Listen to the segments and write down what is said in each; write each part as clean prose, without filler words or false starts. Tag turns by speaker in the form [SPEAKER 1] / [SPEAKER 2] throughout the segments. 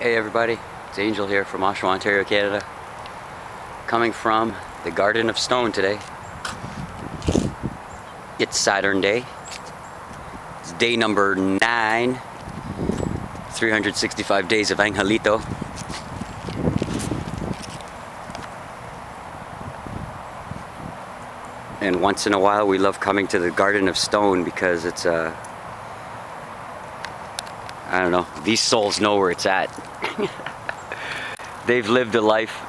[SPEAKER 1] Hey everybody, it's Angel here from Oshawa, Ontario, Canada. Coming from the Garden of Stone today. It's Saturn Day. It's day number 9, 365 days of Angelito. And once in a while we love coming to the Garden of Stone because it's I don't know, these souls know where it's at. They've lived a life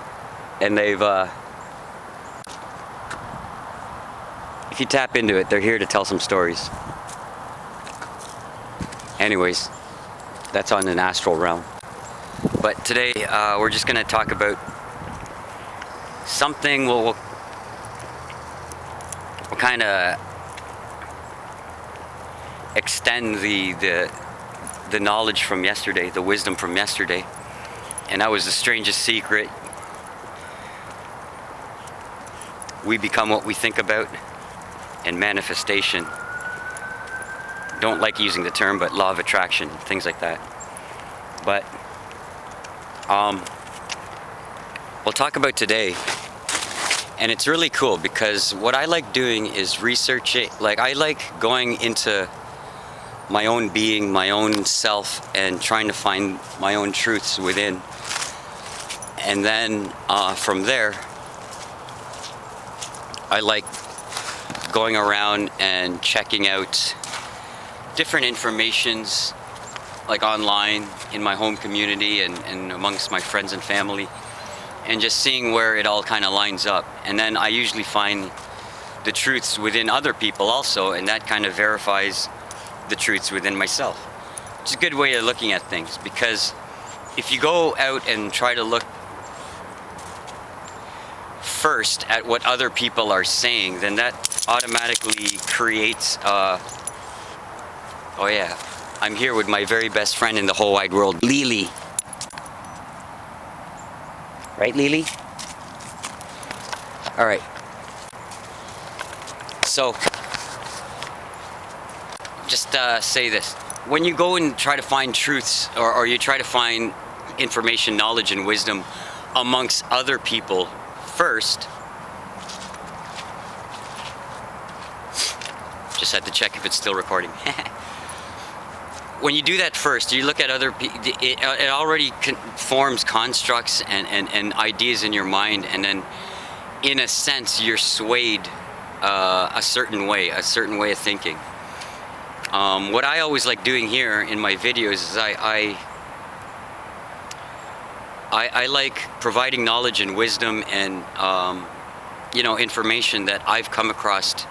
[SPEAKER 1] and they've if you tap into it, they're here to tell some stories. Anyways, that's on an astral realm. But today we're just gonna talk about something we'll kind of extend the knowledge from yesterday, the wisdom from yesterday. And that was the strangest secret. We become what we think about. And manifestation. Don't like using the term, but law of attraction, things like that. But we'll talk about today. And it's really cool because what I like doing is researching. Like, I like going into my own being, my own self, and trying to find my own truths within. And then from there, I like going around and checking out different informations, like online, in my home community and amongst my friends and family, and just seeing where it all kind of lines up. And then I usually find the truths within other people also, and that kind of verifies the truths within myself. It's a good way of looking at things, because if you go out and try to look first at what other people are saying, then that automatically creates oh yeah, I'm here with my very best friend in the whole wide world, Lily. Right, Lily? All right. So just say this. When you go and try to find truths, or you try to find information, knowledge, and wisdom amongst other people first, just had to check if it's still recording. When you do that first, you look at other people, it already forms constructs and ideas in your mind, and then in a sense you're swayed a certain way of thinking. What I always like doing here in my videos is I like providing knowledge and wisdom and information that I've come across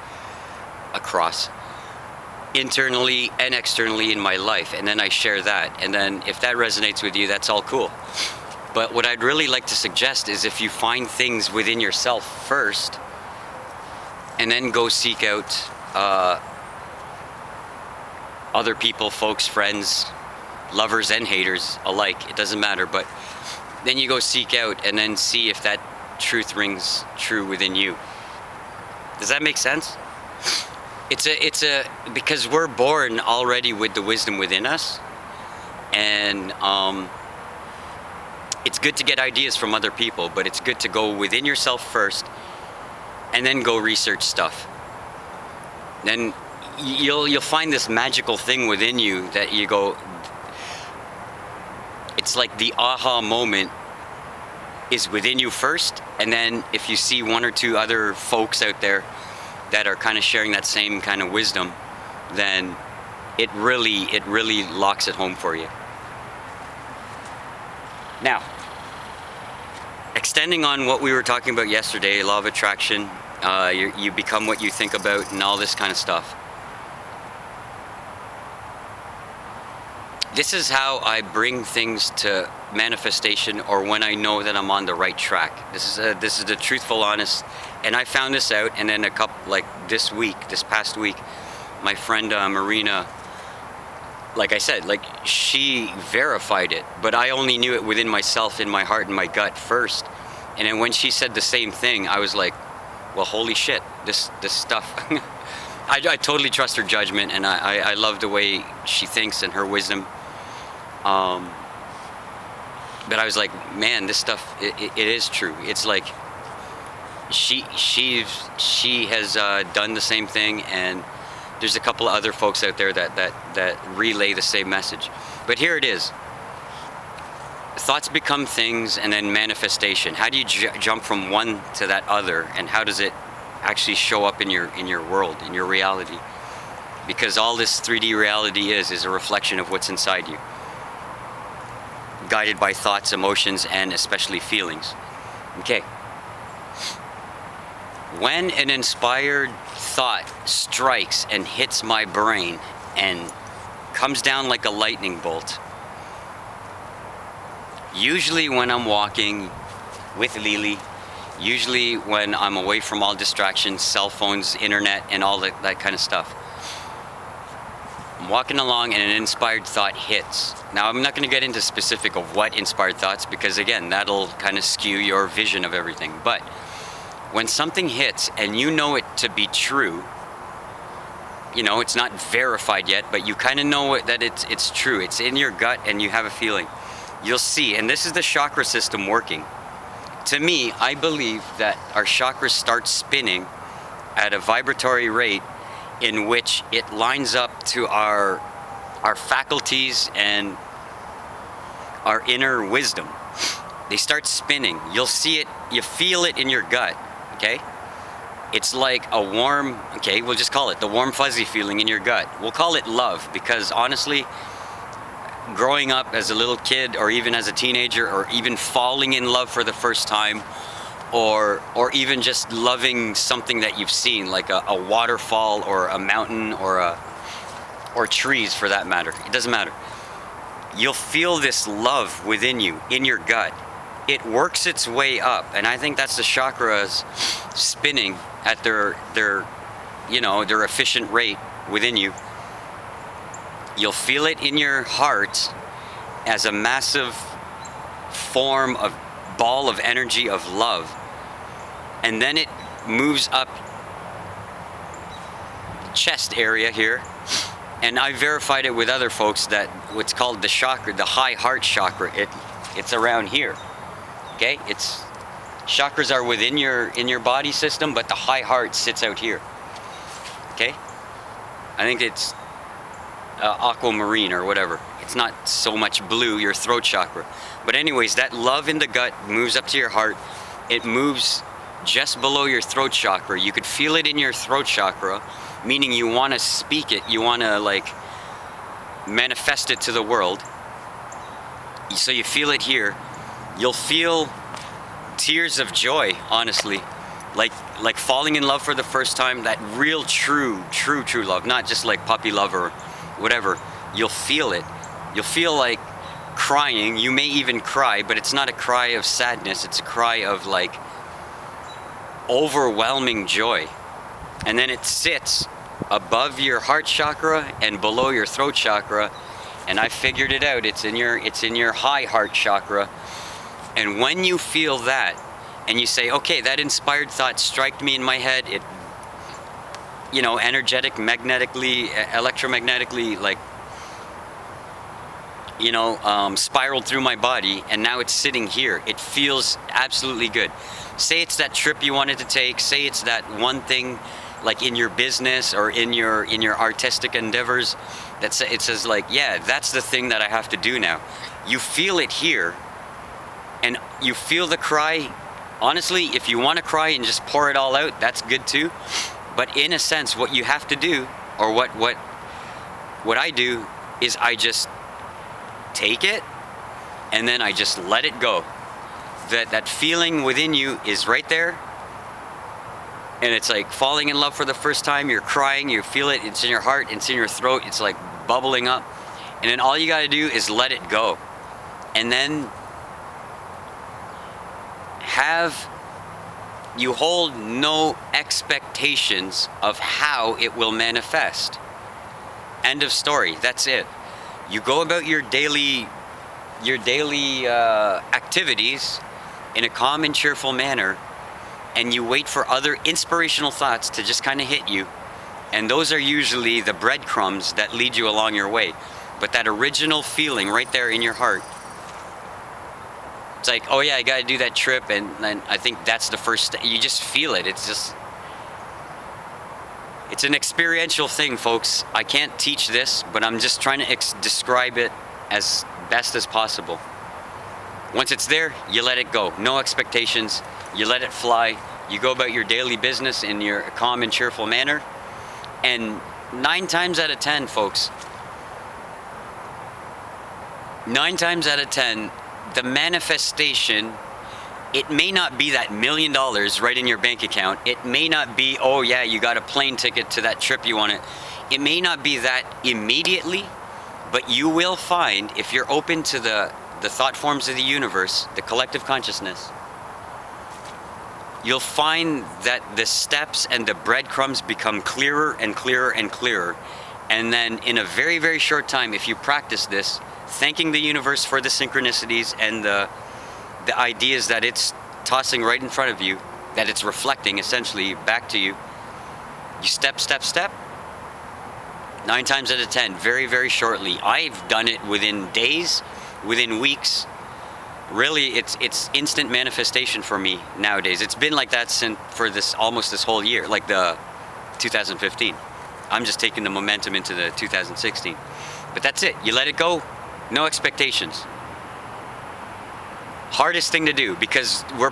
[SPEAKER 1] internally and externally in my life, and then I share that. And then if that resonates with you, that's all cool. But what I'd really like to suggest is, if you find things within yourself first and then go seek out other people, folks, friends, lovers and haters alike, it doesn't matter, but then you go seek out and then see if that truth rings true within you. Does that make sense? It's a because we're born already with the wisdom within us, and it's good to get ideas from other people, but it's good to go within yourself first and then go research stuff. Then you'll find this magical thing within you that you go, it's like the aha moment is within you first, and then if you see one or two other folks out there that are kind of sharing that same kind of wisdom, then it really locks it home for you. Now, extending on what we were talking about yesterday, law of attraction, you become what you think about, and all this kind of stuff. This is how I bring things to manifestation, or when I know that I'm on the right track. This is the truthful, honest, and I found this out. And then this past week, my friend Marina, like I said, she verified it, but I only knew it within myself, in my heart and my gut first. And then when she said the same thing, I was like, well, holy shit, this stuff. I totally trust her judgment, and I love the way she thinks and her wisdom. but I was like, man, this stuff, it is true. It's like she has done the same thing, and there's a couple of other folks out there that relay the same message. But here it is. Thoughts become things, and then manifestation. How do you jump from one to that other, and how does it actually show up in your world, in your reality? Because all this 3D reality is a reflection of what's inside you, guided by thoughts, emotions, and especially feelings. Okay. When an inspired thought strikes and hits my brain and comes down like a lightning bolt, usually when I'm walking with Lily, usually when I'm away from all distractions, cell phones, internet, and all that kind of stuff, I'm walking along and an inspired thought hits. Now, I'm not going to get into specific of what inspired thoughts, because again, that'll kind of skew your vision of everything. But when something hits and you know it to be true, you know, it's not verified yet, but you kind of know that it's true. It's in your gut and you have a feeling. You'll see, and this is the chakra system working. To me, I believe that our chakras start spinning at a vibratory rate in which it lines up to our faculties and our inner wisdom. They start spinning. You'll see it, you feel it in your gut, okay? It's like a warm, okay, we'll just call it the warm fuzzy feeling in your gut. We'll call it love, because honestly, growing up as a little kid, or even as a teenager, or even falling in love for the first time, or even just loving something that you've seen, like a waterfall or a mountain or trees for that matter. It doesn't matter. You'll feel this love within you, in your gut. It works its way up, and I think that's the chakras spinning at their efficient rate within you. You'll feel it in your heart as a massive form of ball of energy of love. And then it moves up chest area here. And I verified it with other folks that what's called the chakra, the high heart chakra, it's around here. Okay? Chakras are within your body system, but the high heart sits out here. Okay? I think it's aquamarine or whatever. It's not so much blue, your throat chakra. But anyways, that love in the gut moves up to your heart. It moves just below your throat chakra. You could feel it in your throat chakra, meaning you want to speak it. You want to like manifest it to the world. So you feel it here. You'll feel tears of joy, honestly. Like falling in love for the first time, that real true love, not just like puppy love or whatever. You'll feel it. You'll feel like crying. You may even cry, but it's not a cry of sadness. It's a cry of like overwhelming joy. And then it sits above your heart chakra and below your throat chakra. And I figured it out. It's in your high heart chakra. And when you feel that, and you say, okay, that inspired thought struck me in my head, it, energetic, magnetically, electromagnetically, like, spiraled through my body, and now it's sitting here. It feels absolutely good. Say it's that trip you wanted to take, say it's that one thing, like in your business or in your artistic endeavors, it says like, yeah, that's the thing that I have to do now. You feel it here, and you feel the cry. Honestly, if you want to cry and just pour it all out, that's good too. But in a sense, what you have to do, or what I do, is I just take it and then I just let it go. That feeling within you is right there, and it's like falling in love for the first time. You're crying, you feel it, it's in your heart, it's in your throat, it's like bubbling up, and then all you got to do is let it go. And then you hold no expectations of how it will manifest. End of story. That's it. You go about your daily activities in a calm and cheerful manner, and you wait for other inspirational thoughts to just kind of hit you. And those are usually the breadcrumbs that lead you along your way. But that original feeling right there in your heart, It's like, oh yeah, I got to do that trip, and then I think that's the first step. You just feel it. It's an experiential thing, folks. I can't teach this, but I'm just trying to describe it as best as possible. Once it's there, you let it go. No expectations. You let it fly. You go about your daily business in your calm and cheerful manner. And 9 times out of 10, folks, 9 times out of 10, the manifestation, it may not be that $1 million right in your bank account. It may not be, oh yeah, you got a plane ticket to that trip you wanted. It may not be that immediately, but you will find, if you're open to the thought forms of the universe, the collective consciousness, you'll find that the steps and the breadcrumbs become clearer and clearer and clearer. And then in a very, very short time, if you practice this, thanking the universe for the synchronicities and the ideas that it's tossing right in front of you, that it's reflecting essentially back to you, you step, 9 times out of 10, very, very shortly. I've done it within days, within weeks. Really, it's instant manifestation for me nowadays. It's been like that for almost this whole year, like the 2015. I'm just taking the momentum into the 2016. But that's it. You let it go. No expectations. Hardest thing to do, because we're